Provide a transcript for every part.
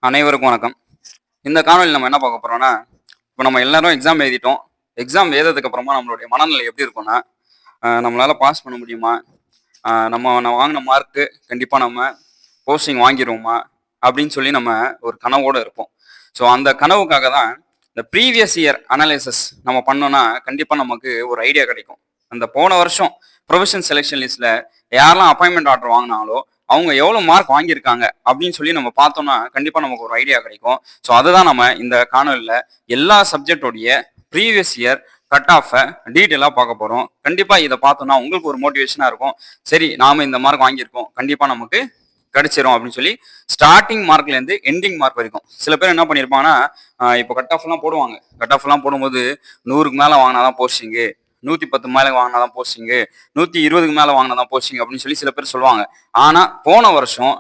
அனைவருக்கும் வணக்கம். இந்த காணொளியில நம்ம என்ன பார்க்க போறோம்னா, இப்போ நம்ம எல்லாரும் எக்ஸாம் எழுதிட்டோம். எக்ஸாம் எழுதுனதுக்கு அப்புறமா நம்மளுடைய மனநிலை எப்படி இருக்கும்னா, நம்மளால பாஸ் பண்ண முடியுமா? நம்ம வாங்கின மார்க்கு கண்டிப்பா நம்ம போஸ்டிங் வாங்கிருவோமா? அப்படின்னு சொல்லி நம்ம ஒரு கனவோட இருப்போம். ஸோ அந்த கனவுக்காக தான் இந்த ப்ரீவியஸ் இயர் அனலைசிஸ் நம்ம பண்ணோம்னா, கண்டிப்பா நமக்கு ஒரு ஐடியா கிடைக்கும். அந்த போன வருஷம் ப்ரொவிஷன் செலக்ஷன் லிஸ்ட்ல யாரெல்லாம் அப்பாயின்மென்ட் ஆர்டர் வாங்கினாங்களோ, அவங்க எவ்வளோ மார்க் வாங்கியிருக்காங்க அப்படின்னு சொல்லி நம்ம பார்த்தோம்னா, கண்டிப்பா நமக்கு ஒரு ஐடியா கிடைக்கும். ஸோ அதுதான் நம்ம இந்த காணொலியில எல்லா சப்ஜெக்டோடைய ப்ரீவியஸ் இயர் கட் ஆஃபை டீட்டெயிலாக பார்க்க போகிறோம். கண்டிப்பாக இதை பார்த்தோம்னா உங்களுக்கு ஒரு மோட்டிவேஷனாக இருக்கும். சரி, நாம இந்த மார்க் வாங்கியிருக்கோம், கண்டிப்பாக நமக்கு கிடைச்சிரும் அப்படின்னு சொல்லி ஸ்டார்டிங் மார்க்லேருந்து எண்டிங் மார்க் வரைக்கும் சில பேர் என்ன பண்ணியிருப்பாங்கன்னா, இப்போ கட் ஆஃப்லாம் போடுவாங்க. கட் ஆஃப்லாம் போடும்போது 100க்கு மேலே வாங்கினாதான் போஸ்டிங்கு, 110 மேலே வாங்கினாதான் போஸ்டிங்கு, 120க்கு மேலே வாங்கினாதான் போஸ்டிங் அப்படின்னு சொல்லி சில பேர் சொல்லுவாங்க. ஆனால் போன வருஷம்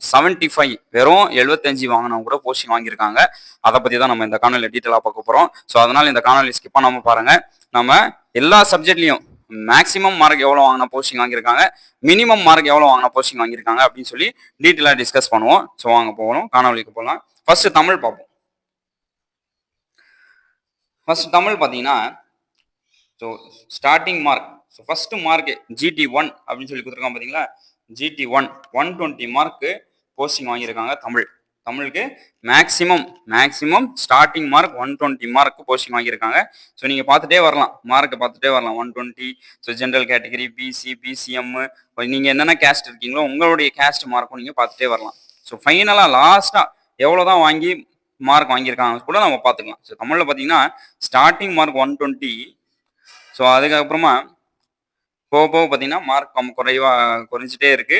75 வெறும் 75 வாங்கினவங்க கூட போஸ்டிங் வாங்கியிருக்காங்க. அதை பற்றி தான் நம்ம இந்த காணொலியில் டீட்டெயிலாக பார்க்க போகிறோம். ஸோ அதனால் இந்த காணொலி ஸ்கிப் பண்ணாமல் பாருங்க. நம்ம எல்லா சப்ஜெக்ட்லையும் மேக்ஸிமம் மார்க் எவ்வளோ வாங்கினா போஸ்டிங் வாங்கியிருக்காங்க, மினிமம் மார்க் எவ்வளோ வாங்கினா போஸ்டிங் வாங்கியிருக்காங்க அப்படின்னு சொல்லி டீட்டெயிலாக டிஸ்கஸ் பண்ணுவோம். ஸோ வாங்க போகணும், காணொலிக்கு போகலாம். ஃபர்ஸ்ட் தமிழ் பார்ப்போம். ஃபர்ஸ்ட் தமிழ் பார்த்தீங்கன்னா, so starting mark, so first mark GT1 அப்படின்னு சொல்லி கொடுத்துருக்காங்க பார்த்தீங்களா. GT1 120 மார்க்கு போஸ்டிங் வாங்கியிருக்காங்க தமிழுக்கு. Maximum starting mark 120 mark posting வாங்கியிருக்காங்க. ஸோ நீங்கள் பார்த்துட்டே வரலாம், மார்க்கை பார்த்துட்டே வரலாம். 120. So general category, BC, BCM, நீங்கள் என்னென்ன கேஸ்ட் இருக்கீங்களோ உங்களுடைய கேஸ்ட் மார்க்கும் நீங்கள் பார்த்துட்டே வரலாம். ஸோ ஃபைனலாக லாஸ்ட்டாக எவ்வளோ தான் வாங்கி மார்க் வாங்கியிருக்காங்க கூட நம்ம பார்த்துக்கலாம். ஸோ தமிழில் பார்த்தீங்கன்னா ஸ்டார்டிங் மார்க் 120. ஸோ அதுக்கப்புறமா போக போக பார்த்தீங்கன்னா மார்க் குறைஞ்சிட்டே இருக்கு.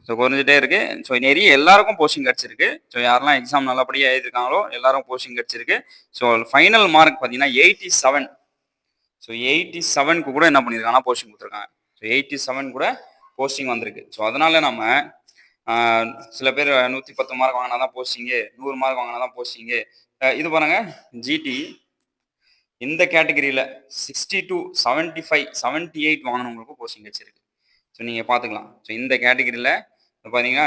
ஸோ நிறைய எல்லாருக்கும் போஸ்டிங் கிடச்சிருக்கு. ஸோ யாரெல்லாம் எக்ஸாம் நல்லபடியாக எழுதிருக்காங்களோ எல்லாரும் போஸ்டிங் கிடச்சிருக்கு. ஸோ ஃபைனல் மார்க் பார்த்தீங்கன்னா 87. ஸோ 87க்கு கூட என்ன பண்ணியிருக்காங்கன்னா போஸ்டிங் கொடுத்துருக்காங்க. ஸோ 87 கூட போஸ்டிங் வந்திருக்கு. ஸோ அதனால நம்ம சில பேர் 110 மார்க் வாங்கினா தான் போஸ்டிங்கு, 100 மார்க் வாங்கினா தான் போஸ்டிங்கு. இது பாருங்க, ஜிடி இந்த கேட்டகரியில் 62, 75, 78 வாங்கினவங்களுக்கும் போஸ்டிங் வச்சிருக்கு. ஸோ நீங்கள் பார்த்துக்கலாம். ஸோ இந்த கேட்டகரியில் பார்த்தீங்கன்னா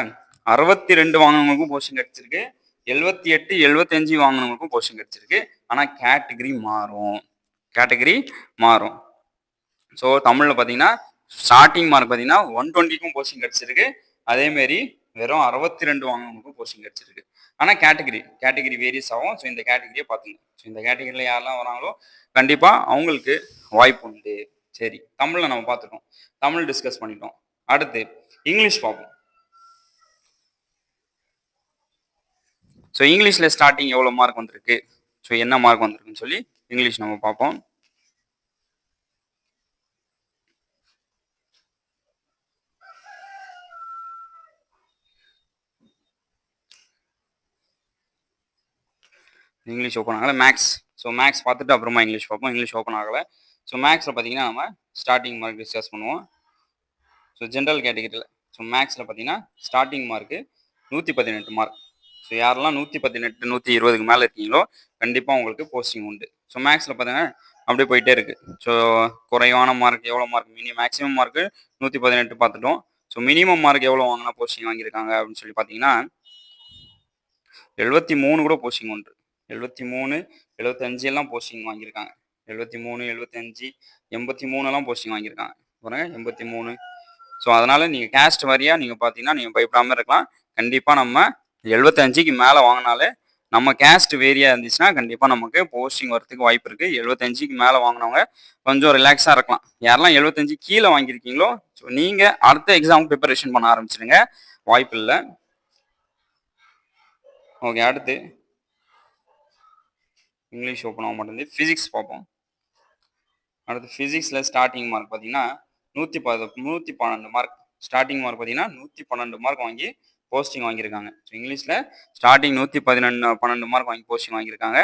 62 வாங்கினவங்களுக்கும் போஸ்டிங் கிடச்சிருக்கு, 78, 75 வாங்கினவங்களுக்கும் போஸ்டிங் கிடச்சிருக்கு. ஆனால் கேட்டகரி மாறும். ஸோ தமிழில் பார்த்தீங்கன்னா ஸ்டார்டிங் மார்க் பார்த்தீங்கன்னா 120க்கும் போஸ்டிங் கிடச்சிருக்கு. அதேமாரி வெறும் 62 வாங்கினவங்களுக்கும் போஸ்டிங் கிடச்சிருக்கு. ஆனால் கேட்டகரி வேரியஸ் ஆகும். ஸோ இந்த கேட்டகரியை பார்த்துங்க. ஸோ இந்த கேட்டகரியில் யாரெல்லாம் வராங்களோ கண்டிப்பாக அவங்களுக்கு வாய்ப்பு உண்டு. சரி, தமிழில் நம்ம பார்த்துட்டோம், தமிழ் டிஸ்கஸ் பண்ணிட்டோம். அடுத்து இங்கிலீஷ் பார்ப்போம். ஸோ இங்கிலீஷில் ஸ்டார்டிங் எவ்வளோ மார்க் வந்திருக்கு, ஸோ என்ன மார்க் வந்திருக்குன்னு சொல்லி இங்கிலீஷ் நம்ம பார்ப்போம். இங்கிலீஷ் ஓப்பன் ஆகலை, மேக்ஸ். ஸோ மேக்ஸ் பார்த்துட்டு அப்புறமா இங்கிலீஷ் பார்ப்போம். இங்கிலீஷ் ஓப்பன் ஆகலை. ஸோ மேக்ஸில் பார்த்தீங்கன்னா நம்ம ஸ்டார்டிங் மார்க் டிஸ்கஸ் பண்ணுவோம். ஸோ ஜென்ரல் கேட்டகரியில் ஸோ மேக்ஸில் பார்த்தீங்கன்னா ஸ்டார்டிங் மார்க்கு 118 மார்க். ஸோ யாரெல்லாம் 118, 120க்கு மேலே இருக்கீங்களோ கண்டிப்பாக உங்களுக்கு போஸ்டிங் உண்டு. ஸோ மேக்ஸில் பார்த்தீங்கன்னா அப்படியே போயிட்டே இருக்குது. ஸோ குறைவான மார்க் எவ்வளோ மார்க், மேக்ஸிமம் மார்க்கு 118 பார்த்துட்டோம். ஸோ மினிமம் மார்க் எவ்வளோ வாங்கினா போஸ்டிங் வாங்கியிருக்காங்க அப்படின்னு சொல்லி பார்த்தீங்கன்னா 73 கூட போஸ்டிங் உண்டு. 73, 75 எல்லாம் போஸ்டிங் வாங்கியிருக்காங்க. 73, 75, 83 எல்லாம் போஸ்டிங் வாங்கியிருக்காங்க. பாருங்க, 83. ஸோ அதனால் நீங்கள் கேஸ்ட் வாரியாக நீங்கள் பார்த்தீங்கன்னா நீங்கள் பயப்படாமல் இருக்கலாம். கண்டிப்பாக நம்ம 75க்கு மேலே வாங்கினாலே நம்ம கேஸ்ட் வேரியாக இருந்துச்சுன்னா கண்டிப்பாக நமக்கு போஸ்டிங் வரதுக்கு வாய்ப்பு இருக்குது. 75க்கு மேலே வாங்கினவங்க கொஞ்சம் ரிலாக்ஸாக இருக்கலாம். யாரெல்லாம் 75 கீழே வாங்கியிருக்கீங்களோ ஸோ நீங்கள் அடுத்த எக்ஸாம் ப்ரிப்பரேஷன் பண்ண ஆரம்பிச்சிடுங்க, வாய்ப்பு இல்லை. ஓகே, அடுத்து இங்கிலீஷ் ஓப்பன் ஆக மாட்டேங்குது. ஃபிசிக்ஸ் பார்ப்போம். அடுத்து ஃபிசிக்ஸில் ஸ்டார்டிங் மார்க் பார்த்தீங்கன்னா 112 மார்க். ஸ்டார்டிங் மார்க் பார்த்தீங்கன்னா 112 மார்க் வாங்கி போஸ்டிங் வாங்கியிருக்காங்க. ஸோ இங்கிலீஷில் ஸ்டார்டிங் 112 மார்க் வாங்கி போஸ்டிங் வாங்கியிருக்காங்க.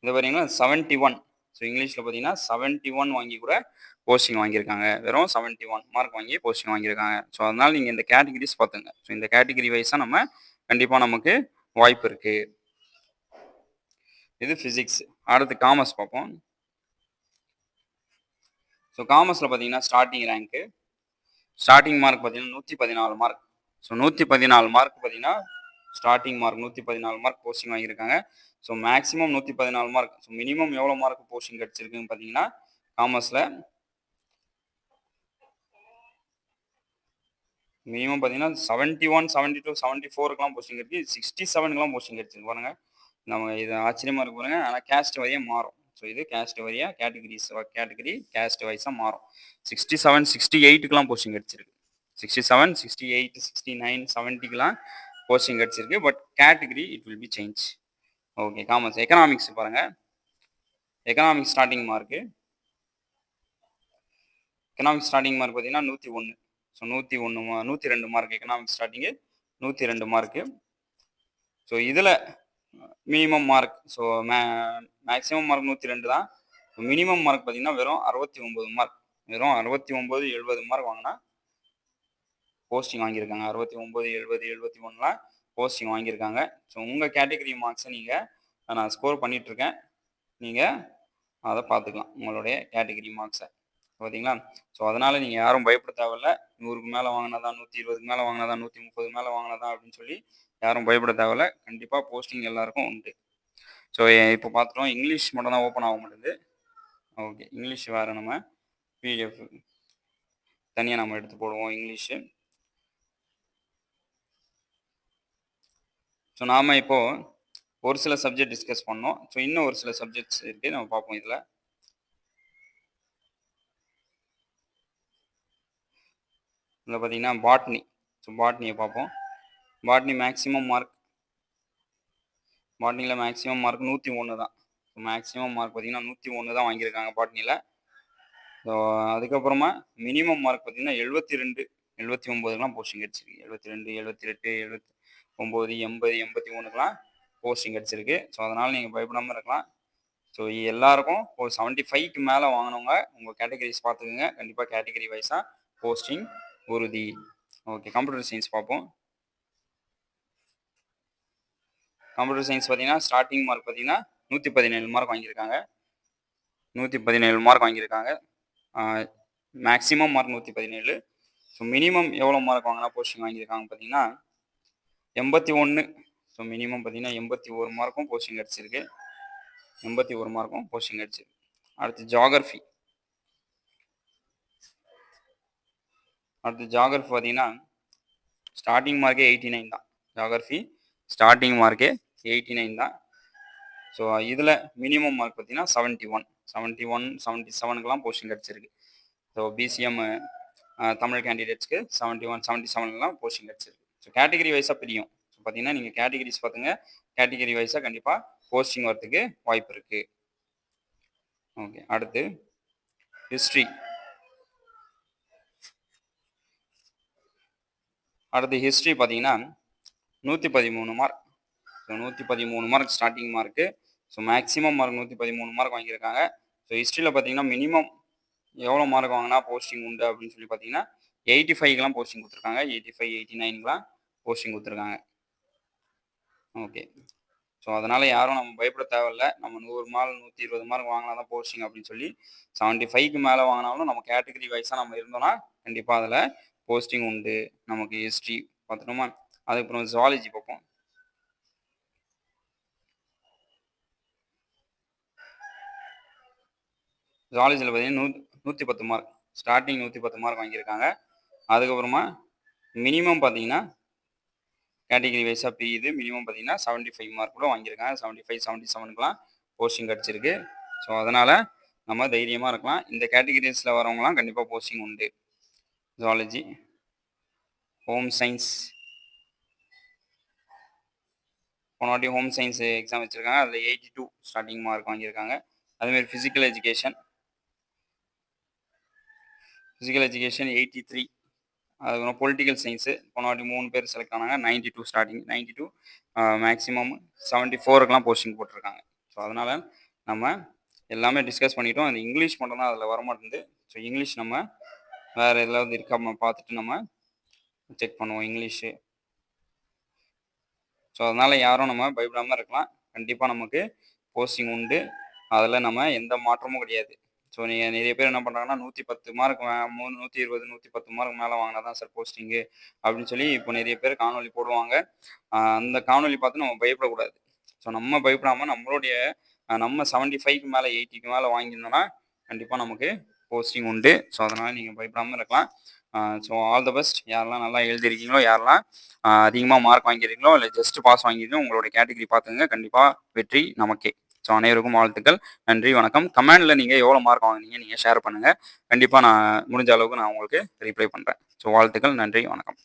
இது பார்த்தீங்கன்னா 71. ஸோ இங்கிலீஷில் பார்த்தீங்கன்னா 71 வாங்கி கூட போஸ்டிங் வாங்கியிருக்காங்க. வெறும் 71 மார்க் வாங்கி போஸ்டிங் வாங்கியிருக்காங்க. ஸோ அதனால் நீங்கள் இந்த கேட்டகிரிஸ் பார்த்துங்க. ஸோ இந்த கேட்டகிரி வைஸாக நம்ம கண்டிப்பாக நமக்கு வாய்ப்பு இருக்குது. இது ஃபிசிக்ஸ். அடுத்து காமர்ஸ் பார்ப்போம். ஸோ காமர்ஸில் பார்த்தீங்கன்னா ஸ்டார்டிங் ரேங்க்கு ஸ்டார்டிங் மார்க் பார்த்தீங்கன்னா 114 மார்க். ஸோ 114 மார்க் பார்த்தீங்கன்னா ஸ்டார்டிங் மார்க் 114 மார்க் போஸ்டிங் வாங்கியிருக்காங்க. So maximum 114 mark. So minimum எவ்வளோ மார்க் போஸ்டிங் கிடச்சிருக்குன்னு பார்த்தீங்கன்னா காமர்ஸில் மினிமம் பார்த்தீங்கன்னா 71, 72, 74க்குலாம் போஸ்டிங் இருக்குது. 67க்குலாம் போஸ்டிங் கிடச்சிருக்கு பாருங்க. நம்ம இது ஆச்சரியமாக இருக்கு பாருங்க. ஆனால் கேஸ்ட் வழியாக மாறும். ஸோ இது கேஸ்ட் வழியாக கேட்டகரி கேஸ்ட் வைஸாக மாறும். 67, 68க்குலாம் போஸ்டிங் கிடச்சிருக்கு. 67, 68, 69, 70க்குலாம் போஸ்டிங் கிடச்சிருக்கு. But category it will be change. Okay, commerce. Economics பாருங்கள். எக்கனாமிக்ஸ் ஸ்டார்டிங் மார்க்கு பார்த்தீங்கன்னா 101. So 102 mark economics starting 102 mark. So இதில் minimum mark so maximum mark 102 தான். மினிமம் மார்க் பார்த்தீங்கன்னா வெறும் 69 மார்க். வெறும் 69, 70 மார்க் வாங்கினா போஸ்டிங் வாங்கியிருக்காங்க. 69, 70, 71லாம் போஸ்டிங் வாங்கியிருக்காங்க. ஸோ உங்கள் கேட்டகரி மார்க்ஸை நான் ஸ்கோர் பண்ணிகிட்ருக்கேன். நீங்கள் அதை பார்த்துக்கலாம் உங்களுடைய கேட்டகரி மார்க்ஸை. பார்த்தீங்களா? ஸோ அதனால் நீங்கள் யாரும் பயப்பட தேவையில்ல. 100க்கு மேலே வாங்கினதான், 120க்கு மேலே வாங்கினதான், 130 மேலே வாங்கினதான் அப்படின்னு சொல்லி யாரும் பயப்பட தேவையில்ல. கண்டிப்பாக போஸ்டிங் எல்லாருக்கும் உண்டு. ஸோ இப்போ பார்த்துட்டோம். இங்கிலீஷ் மட்டும் தான் ஓப்பன் ஆக மாட்டேங்குது. ஓகே, இங்கிலீஷ் வேறு நம்ம பிடிஎஃப் தனியாக நம்ம எடுத்து போடுவோம் இங்கிலீஷு. ஸோ நாம் இப்போது ஒரு சில சப்ஜெக்ட் டிஸ்கஸ் பண்ணோம். ஸோ இன்னும் ஒரு சில சப்ஜெக்ட்ஸ் இருக்குது, நம்ம பார்ப்போம். இதில் பார்த்தீங்கன்னா பாட்னி. ஸோ பாட்னியை பார்ப்போம். பாட்னி மேக்ஸிமம் மார்க் பாட்னியில் மேக்ஸிமம் மார்க் 101 தான். ஸோ மேக்ஸிமம் மார்க் பார்த்தீங்கன்னா 101 தான் வாங்கியிருக்காங்க பாட்னியில். ஸோ அதுக்கப்புறமா மினிமம் மார்க் பார்த்தீங்கன்னா 72, 79க்குலாம் போஸ்டிங் கிடச்சிருக்கு. 72, 78, 79, 80, 81க்குலாம் போஸ்டிங் கிடச்சிருக்கு. ஸோ அதனால் நீங்கள் பயப்படாமல் இருக்கலாம். ஸோ எல்லாருக்கும் ஒரு 75க்கு மேலே வாங்கினவங்க உங்கள் கேட்டகரிஸ் பார்த்துக்குங்க. கண்டிப்பாக கேட்டகரி வைஸாக போஸ்டிங் உறுதி. ஓகே, கம்ப்யூட்டர் சயின்ஸ் பார்ப்போம். கம்ப்யூட்டர் சயின்ஸ் பார்த்தீங்கன்னா ஸ்டார்டிங் மார்க் பார்த்தீங்கன்னா 117 மார்க் வாங்கியிருக்காங்க. 117 மார்க் வாங்கியிருக்காங்க. Maximum mark 117. ஸோ மினிமம் எவ்வளோ மார்க் வாங்கினா போஸ்டிங் வாங்கியிருக்காங்க பார்த்தீங்கன்னா 81. ஸோ மினிமம் பார்த்தீங்கன்னா 81 மார்க்கும் போஸ்டிங் கிடச்சிருக்கு. 81 மார்க்கும் போஸ்டிங் கிடச்சிருக்கு. அடுத்து ஜியாகிரஃபி பார்த்தீங்கன்னா ஸ்டார்டிங் மார்க்கே 89 தான். ஜியாகிரஃபி ஸ்டார்டிங் மார்க்கே 89 தான். ஸோ இதில் மினிமம் மார்க் பார்த்தீங்கன்னா 71, 77க்குலாம் போஸ்டிங் கிடச்சிருக்கு. ஸோ பிசிஎம் தமிழ் கேண்டிடேட்ஸ்க்கு 71, 77லாம் போஸ்டிங் கிடச்சிருக்கு. ஸோ கேட்டகரி வைஸாக பிரியும். ஸோ பார்த்தீங்கன்னா நீங்கள் கேட்டகரிஸ் பார்த்துங்க. கேட்டகரி வைஸாக கண்டிப்பாக போஸ்டிங் வரதுக்கு வாய்ப்பு இருக்குது. ஓகே, அடுத்து ஹிஸ்ட்ரி. ஹிஸ்ட்ரி பார்த்தீங்கன்னா 113 mark. So 113 mark starting mark. So maximum mark 113 mark வாங்கியிருக்காங்க. ஸோ ஹிஸ்ட்ரியில் பார்த்தீங்கன்னா மினிமம் எவ்வளோ மார்க் வாங்கினா போஸ்டிங் உண்டு அப்படின்னு சொல்லி பார்த்தீங்கன்னா 85க்குலாம் போஸ்டிங் கொடுத்துருக்காங்க. 85, 89க்குலாம் போஸ்டிங் கொடுத்துருக்காங்க. ஓகே, ஸோ அதனால் யாரும் நம்ம பயப்பட தேவையில்ல. நம்ம 100 மார்க் 120 மார்க் வாங்கினா தான் போஸ்டிங் அப்படின்னு சொல்லி 75க்கு மேலே வாங்கினாலும் நம்ம கேட்டகரி வைஸாக நம்ம இருந்தோம்னா கண்டிப்பாக அதில் போஸ்டிங் உண்டு. நமக்கு ஹிஸ்ட்ரி பார்த்துட்டோமா? அதுக்கப்புறம் ஜுவாலஜி பார்ப்போம். ஜுவாலஜியில் பார்த்தீங்கன்னா 110 மார்க். ஸ்டார்டிங் 110 மார்க் வாங்கியிருக்காங்க. அதுக்கப்புறமா மினிமம் பார்த்தீங்கன்னா கேட்டகரி வைஸாக பிரியுது. மினிமம் பார்த்தீங்கன்னா 75 மார்க் கூட வாங்கியிருக்காங்க. 75, 77க்குலாம் போஸ்டிங் கிடச்சிருக்கு. ஸோ அதனால் நம்ம தைரியமாக இருக்கலாம். இந்த கேட்டகரிஸில் வரவங்களாம் கண்டிப்பாக போஸ்டிங் உண்டு. ஜுவாலஜி, ஹோம் சயின்ஸ் போனாட்டி ஹோம் சயின்ஸ் எக்ஸாம் வச்சுருக்காங்க. அதில் 82 ஸ்டார்டிங் மார்க் வாங்கியிருக்காங்க. அதுமாரி ஃபிசிக்கல் எஜுகேஷன் 83. அதுக்கப்புறம் பொலிட்டிக்கல் சயின்ஸு போனாட்டி 3 பேர் செலக்ட் ஆனாங்க. 92 ஸ்டார்டிங், 92 மேக்ஸிமம் 74க்குலாம் போஸ்டிங் போட்டிருக்காங்க. ஸோ அதனால் நம்ம எல்லாமே டிஸ்கஸ் பண்ணிட்டோம். அந்த இங்கிலீஷ் மட்டும் தான் அதில் வரமாட்டேங்குது. ஸோ இங்கிலீஷ் நம்ம வேறு எதாவது இருக்காம பார்த்துட்டு நம்ம செக் பண்ணுவோம் இங்கிலீஷு. ஸோ அதனால் யாரும் நம்ம பயப்படாமல் இருக்கலாம். கண்டிப்பாக நமக்கு போஸ்டிங் உண்டு. அதில் நம்ம எந்த மாற்றமும் கிடையாது. ஸோ நீங்கள் நிறைய பேர் என்ன பண்ணுறாங்கன்னா 110 மார்க் 120 110 மார்க் மேலே வாங்கினா தான் சார் போஸ்டிங்கு அப்படின்னு சொல்லி இப்போ நிறைய பேர் காணொலி போடுவாங்க. அந்த காணொலி பார்த்து நம்ம பயப்படக்கூடாது. ஸோ நம்ம பயப்படாமல் நம்மளுடைய நம்ம 75க்கு மேலே 80க்கு மேலே வாங்கியிருந்தோம்னா கண்டிப்பாக நமக்கு போஸ்டிங் உண்டு. ஸோ அதனால் நீங்கள் பயப்படாமல் இருக்கலாம். So all the best. யாரெல்லாம் நல்லா எழுதியிருக்கீங்களோ, யாரெல்லாம் அதிகமாக மார்க் வாங்கியிருக்கீங்களோ, இல்லை ஜஸ்ட் பாஸ் வாங்கியிருக்கீங்களோ, உங்களுடைய கேட்டகரி பார்த்துங்க. கண்டிப்பாக வெற்றி நமக்கே. ஸோ அனைவருக்கும் வாழ்த்துக்கள். நன்றி, வணக்கம். கமெண்டில் நீங்கள் எவ்வளோ மார்க் வாங்கினீங்க நீங்கள் ஷேர் பண்ணுங்கள். கண்டிப்பாக நான் முடிஞ்ச அளவுக்கு நான் உங்களுக்கு ரிப்ளை பண்ணுறேன். ஸோ வாழ்த்துக்கள். நன்றி, வணக்கம்.